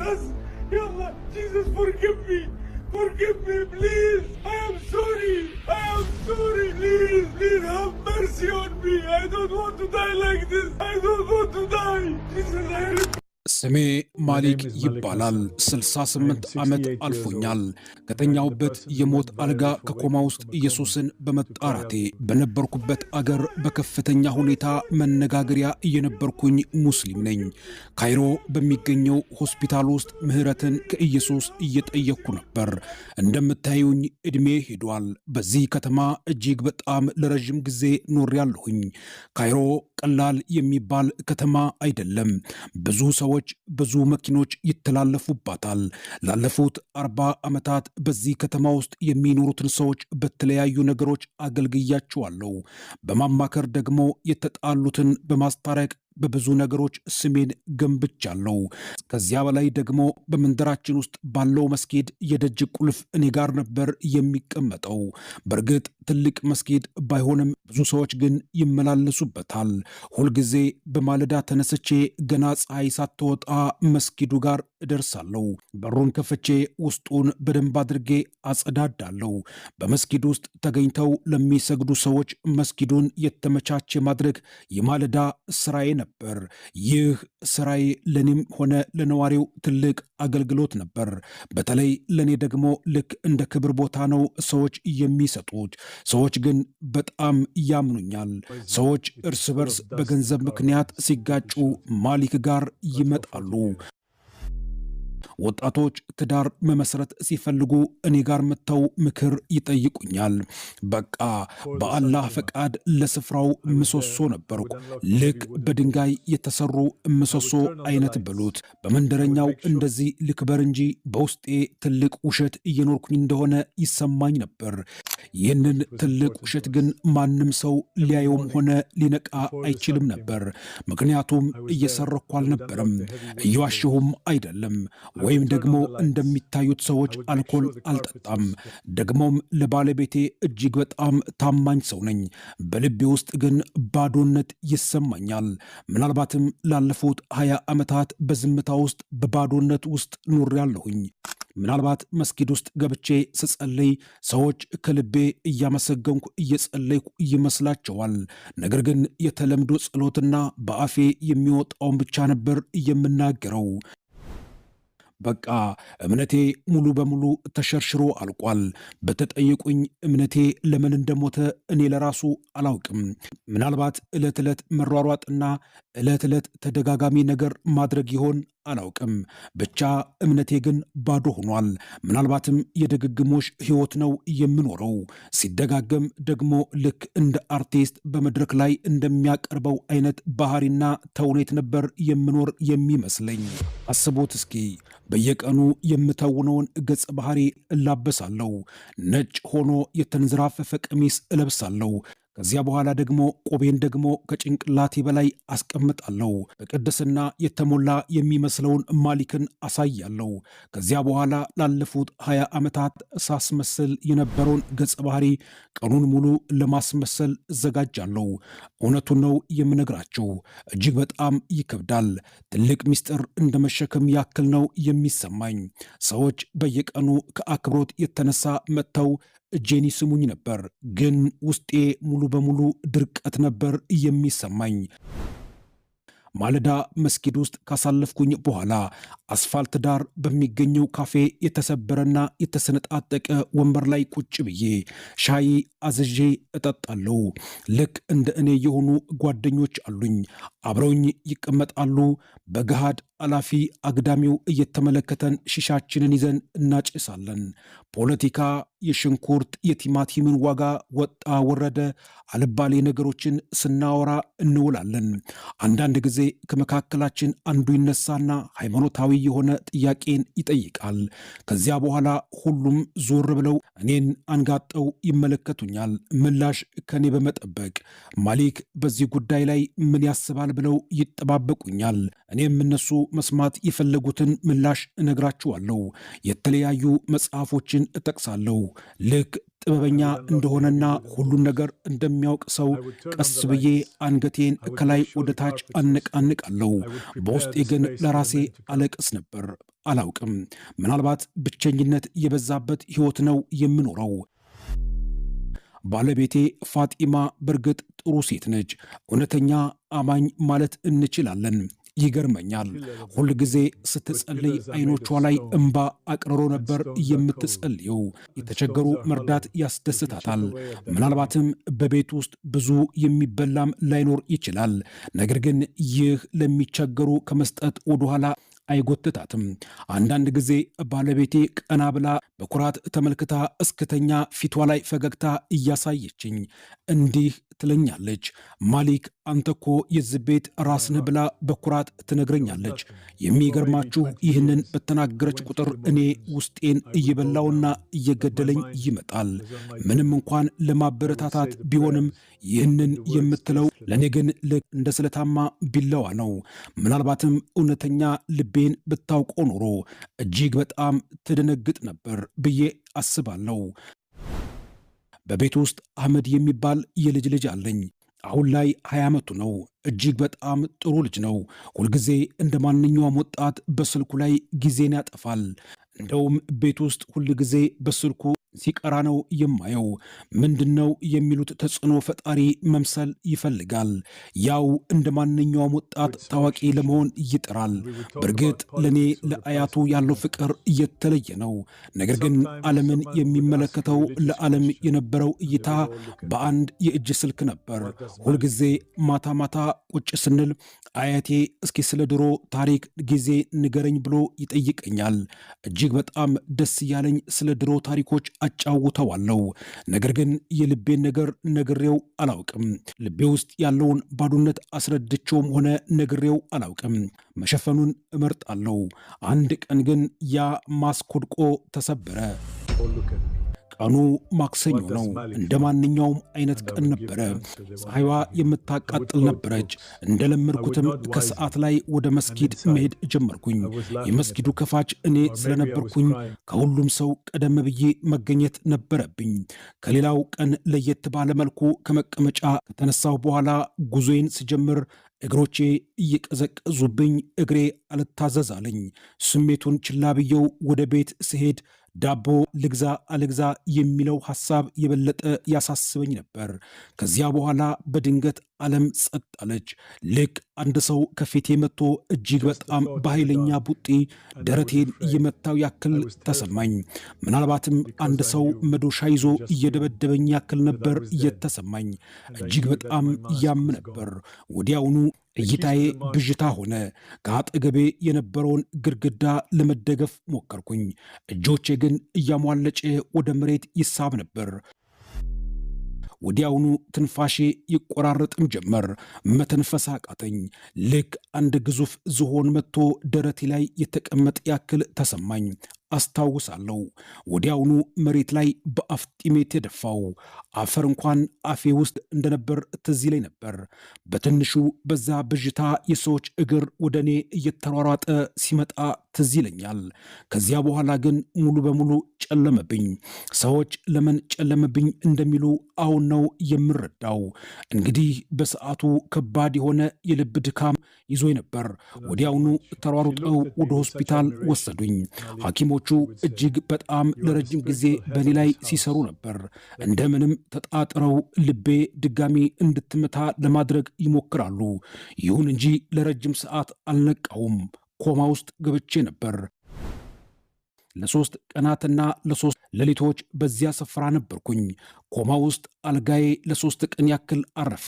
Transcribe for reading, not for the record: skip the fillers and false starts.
Jesus. Yalla, Jesus, forgive me. Forgive me, please. I am sorry. I am sorry. Please, please have mercy on me. I don't want to die like this. I don't want to die. Jesus, I repent. ስሜ ማሊክ ይባላል። 68 ዓመት አልፎኛል። ከተኛውበት የሞት አልጋ ከኮማ ውስጥ ኢየሱስን በመጣራቴ በነበርኩበት አገር በከፍተኛ ሁኔታ መነጋገሪያ የነበርኩኝ ሙስሊም ነኝ። ካይሮ በሚገኘው ሆስፒታል ውስጥ ምህረትን ከኢየሱስ እየጠየቅኩ ነበር። እንደምታዩኝ ዕድሜ ሄዷል። በዚህ ከተማ እጅግ በጣም ለረጅም ጊዜ ኖሬያለሁኝ። ካይሮ ቀላል የሚባል ከተማ አይደለም። ብዙ ሰዎች ብዙ መኪኖች ይተላለፉባታል። ላለፉት 40 ዓመታት በዚህ ከተማ ውስጥ የሚኖሩትን ሰዎች በተለያዩ ነገሮች አገልግያቸዋለሁ። በማማከር ደግሞ የተጣሉትን በማስታረቅ በብዙ ነገሮች ስሜን ገንብቻለሁ። ከዚያ በላይ ደግሞ በመንደራችን ውስጥ ባለው መስጊድ የደጅ ቁልፍ እኔ ጋር ነበር የሚቀመጠው። በእርግጥ ትልቅ መስጊድ ባይሆንም ብዙ ሰዎች ግን ይመላለሱበታል። ሁልጊዜ በማለዳ ተነስቼ ገና ፀሐይ ሳትወጣ መስጊዱ ጋር እደርሳለሁ። በሩን ከፍቼ ውስጡን በደንብ አድርጌ አጸዳዳለሁ። በመስጊድ ውስጥ ተገኝተው ለሚሰግዱ ሰዎች መስጊዱን የተመቻቸ ማድረግ የማለዳ ስራዬ ነበር። ይህ ስራዬ ለኔም ሆነ ለነዋሪው ትልቅ አገልግሎት ነበር። በተለይ ለኔ ደግሞ ልክ እንደ ክብር ቦታ ነው ሰዎች የሚሰጡት። ሰዎች ግን በጣም ያምኑኛል። ሰዎች እርስ በርስ በገንዘብ ምክንያት ሲጋጩ ማሊክ ጋር ይመጣሉ። ወጣቶች ትዳር መመስረት ሲፈልጉ እኔ ጋር መጥተው ምክር ይጠይቁኛል። በቃ በአላህ ፈቃድ ለስፍራው ምሰሶ ነበርኩ። ልክ በድንጋይ የተሰሩ ምሰሶ አይነት በሉት። በመንደረኛው እንደዚህ ልክበር እንጂ በውስጤ ትልቅ ውሸት እየኖርኩኝ እንደሆነ ይሰማኝ ነበር። ይህንን ትልቅ ውሸት ግን ማንም ሰው ሊያየውም ሆነ ሊነቃ አይችልም ነበር። ምክንያቱም እየሰረኩ አልነበረም፣ እየዋሸሁም አይደለም። ወይም ደግሞ እንደሚታዩት ሰዎች አልኮል አልጠጣም። ደግሞም ለባለቤቴ እጅግ በጣም ታማኝ ሰው ነኝ። በልቤ ውስጥ ግን ባዶነት ይሰማኛል። ምናልባትም ላለፉት 20 ዓመታት በዝምታ ውስጥ በባዶነት ውስጥ ኖሬያለሁኝ። ምናልባት መስጊድ ውስጥ ገብቼ ስጸልይ ሰዎች ከልቤ እያመሰገንኩ እየጸለይኩ ይመስላቸዋል። ነገር ግን የተለምዶ ጸሎትና በአፌ የሚወጣውን ብቻ ነበር የምናገረው። በቃ እምነቴ ሙሉ በሙሉ ተሸርሽሮ አልቋል። በተጠየቁኝ እምነቴ ለምን እንደሞተ እኔ ለራሱ አላውቅም። ምናልባት ዕለት ዕለት መሯሯጥና ዕለት ዕለት ተደጋጋሚ ነገር ማድረግ ይሆን አላውቅም። ብቻ እምነቴ ግን ባዶ ሆኗል። ምናልባትም የድግግሞሽ ሕይወት ነው የምኖረው። ሲደጋገም ደግሞ ልክ እንደ አርቲስት በመድረክ ላይ እንደሚያቀርበው አይነት ባህሪና ተውኔት ነበር የምኖር የሚመስለኝ። አስቦት እስኪ በየቀኑ የምተውነውን ገጸ ባህሪ እላበሳለሁ። ነጭ ሆኖ የተንዘራፈፈ ቀሚስ እለብሳለሁ። ከዚያ በኋላ ደግሞ ቆቤን ደግሞ ከጭንቅላቴ በላይ አስቀምጣለሁ። በቅድስና የተሞላ የሚመስለውን ማሊክን አሳያለሁ። ከዚያ በኋላ ላለፉት 20 ዓመታት ሳስመስል የነበረውን ገጸ ባህሪ ቀኑን ሙሉ ለማስመሰል እዘጋጃለሁ። እውነቱን ነው የምነግራቸው። እጅግ በጣም ይከብዳል። ትልቅ ምስጢር እንደ መሸከም ያክል ነው የሚሰማኝ። ሰዎች በየቀኑ ከአክብሮት የተነሳ መጥተው እጄን ይስሙኝ ነበር፣ ግን ውስጤ ሙሉ በሙሉ ድርቀት ነበር የሚሰማኝ። ማለዳ መስጊድ ውስጥ ካሳለፍኩኝ በኋላ አስፋልት ዳር በሚገኘው ካፌ የተሰበረና የተሰነጣጠቀ ወንበር ላይ ቁጭ ብዬ ሻይ አዝዤ እጠጣለሁ። ልክ እንደ እኔ የሆኑ ጓደኞች አሉኝ። አብረውኝ ይቀመጣሉ። በገሃድ አላፊ አግዳሚው እየተመለከተን ሺሻችንን ይዘን እናጭሳለን። ፖለቲካ፣ የሽንኩርት የቲማቲምን ዋጋ ወጣ ወረደ፣ አልባሌ ነገሮችን ስናወራ እንውላለን። አንዳንድ ጊዜ ከመካከላችን አንዱ ይነሳና ሃይማኖታዊ የሆነ ጥያቄን ይጠይቃል። ከዚያ በኋላ ሁሉም ዞር ብለው እኔን አንጋጠው ይመለከቱኛል፣ ምላሽ ከኔ በመጠበቅ። ማሊክ በዚህ ጉዳይ ላይ ምን ያስባል ብለው ይጠባበቁኛል። እኔም እነሱ መስማት የፈለጉትን ምላሽ እነግራችኋለሁ። የተለያዩ መጽሐፎችን እጠቅሳለሁ። ልክ ጥበበኛ እንደሆነና ሁሉን ነገር እንደሚያውቅ ሰው ቀስ ብዬ አንገቴን ከላይ ወደ ታች አነቃንቃለሁ። በውስጤ ግን ለራሴ አለቅስ ነበር። አላውቅም፣ ምናልባት ብቸኝነት የበዛበት ሕይወት ነው የምኖረው። ባለቤቴ ፋጢማ በእርግጥ ጥሩ ሴት ነች። እውነተኛ አማኝ ማለት እንችላለን። ይገርመኛል። ሁል ጊዜ ስትጸልይ አይኖቿ ላይ እንባ አቅርሮ ነበር የምትጸልየው። የተቸገሩ መርዳት ያስደስታታል። ምናልባትም በቤት ውስጥ ብዙ የሚበላም ላይኖር ይችላል። ነገር ግን ይህ ለሚቸገሩ ከመስጠት ወደኋላ አይጎትታትም። አንዳንድ ጊዜ ባለቤቴ ቀና ብላ በኩራት ተመልክታ እስክተኛ ፊቷ ላይ ፈገግታ እያሳየችኝ እንዲህ ትለኛለች፣ ማሊክ አንተ እኮ የዚህ ቤት ራስነህ ብላ በኩራት ትነግረኛለች። የሚገርማችሁ ይህንን በተናገረች ቁጥር እኔ ውስጤን እየበላውና እየገደለኝ ይመጣል። ምንም እንኳን ለማበረታታት ቢሆንም ይህንን የምትለው ለእኔ ግን ልክ እንደ ስለታማ ቢላዋ ነው። ምናልባትም እውነተኛ ልቤን ብታውቀው ኖሮ እጅግ በጣም ትደነግጥ ነበር ብዬ አስባለሁ። በቤት ውስጥ አህመድ የሚባል የልጅ ልጅ አለኝ። አሁን ላይ 20 ዓመቱ ነው። እጅግ በጣም ጥሩ ልጅ ነው። ሁልጊዜ እንደ ማንኛውም ወጣት በስልኩ ላይ ጊዜን ያጠፋል። እንደውም ቤት ውስጥ ሁልጊዜ በስልኩ ሲቀራ ነው የማየው። ምንድነው የሚሉት ተጽዕኖ ፈጣሪ መምሰል ይፈልጋል። ያው እንደ ማንኛውም ወጣት ታዋቂ ለመሆን ይጥራል። በእርግጥ ለእኔ ለአያቱ ያለው ፍቅር እየተለየ ነው። ነገር ግን ዓለምን የሚመለከተው ለዓለም የነበረው እይታ በአንድ የእጅ ስልክ ነበር። ሁልጊዜ ማታ ማታ ቁጭ ስንል አያቴ እስኪ ስለ ድሮ ታሪክ ጊዜ ንገረኝ ብሎ ይጠይቀኛል። እጅግ በጣም ደስ እያለኝ ስለ ድሮ ታሪኮች አጫውተዋለሁ። ነገር ግን የልቤን ነገር ነግሬው አላውቅም። ልቤ ውስጥ ያለውን ባዶነት አስረድቼውም ሆነ ነግሬው አላውቅም። መሸፈኑን እመርጣለሁ። አንድ ቀን ግን ያ ማስኮድቆ ተሰበረ። ቀኑ ማክሰኞ ነው። እንደ ማንኛውም አይነት ቀን ነበረ። ፀሐይዋ የምታቃጥል ነበረች። እንደለመድኩትም ከሰዓት ላይ ወደ መስጊድ መሄድ ጀመርኩኝ። የመስጊዱ ከፋች እኔ ስለነበርኩኝ ከሁሉም ሰው ቀደም ብዬ መገኘት ነበረብኝ። ከሌላው ቀን ለየት ባለ መልኩ ከመቀመጫ ከተነሳሁ በኋላ ጉዞዬን ስጀምር እግሮቼ እየቀዘቀዙብኝ እግሬ አልታዘዛለኝ። ስሜቱን ችላ ብየው ወደ ቤት ስሄድ ዳቦ ልግዛ አልግዛ የሚለው ሐሳብ የበለጠ ያሳስበኝ ነበር። ከዚያ በኋላ በድንገት ዓለም ጸጥ አለች። ልክ አንድ ሰው ከፊቴ መጥቶ እጅግ በጣም በኃይለኛ ቡጢ ደረቴን እየመታው ያክል ተሰማኝ። ምናልባትም አንድ ሰው መዶሻ ይዞ እየደበደበኝ ያክል ነበር እየተሰማኝ። እጅግ በጣም ያም ነበር። ወዲያውኑ እይታዬ ብዥታ ሆነ። ከአጠገቤ የነበረውን ግድግዳ ለመደገፍ ሞከርኩኝ። እጆቼ ግን እያሟለጨ ወደ መሬት ይሳብ ነበር። ወዲያውኑ ትንፋሼ ይቆራረጥም ጀመር። መተንፈስ አቃተኝ። ልክ አንድ ግዙፍ ዝሆን መጥቶ ደረቴ ላይ የተቀመጠ ያክል ተሰማኝ። አስታውሳለሁ። ወዲያውኑ መሬት ላይ በአፍጢሜ የደፋው አፈር እንኳን አፌ ውስጥ እንደነበር ትዝ ይለኝ ነበር። በትንሹ በዛ ብዥታ የሰዎች እግር ወደ እኔ እየተሯሯጠ ሲመጣ ትዝ ይለኛል። ከዚያ በኋላ ግን ሙሉ በሙሉ ጨለመብኝ። ሰዎች ለምን ጨለመብኝ እንደሚሉ አሁን ነው የምረዳው። እንግዲህ በሰዓቱ ከባድ የሆነ የልብ ድካም ይዞኝ ነበር። ወዲያውኑ ተሯሩጠው ወደ ሆስፒታል ወሰዱኝ። ሐኪሞቹ እጅግ በጣም ለረጅም ጊዜ በእኔ ላይ ሲሰሩ ነበር። እንደምንም ተጣጥረው ልቤ ድጋሚ እንድትመታ ለማድረግ ይሞክራሉ። ይሁን እንጂ ለረጅም ሰዓት አልነቃውም። ኮማ ውስጥ ገብቼ ነበር። ለ3 ቀናትና ለ3 ሌሊቶች በዚያ ስፍራ ነበርኩኝ። ኮማ ውስጥ አልጋዬ ለ3 ቀን ያክል አረፈ።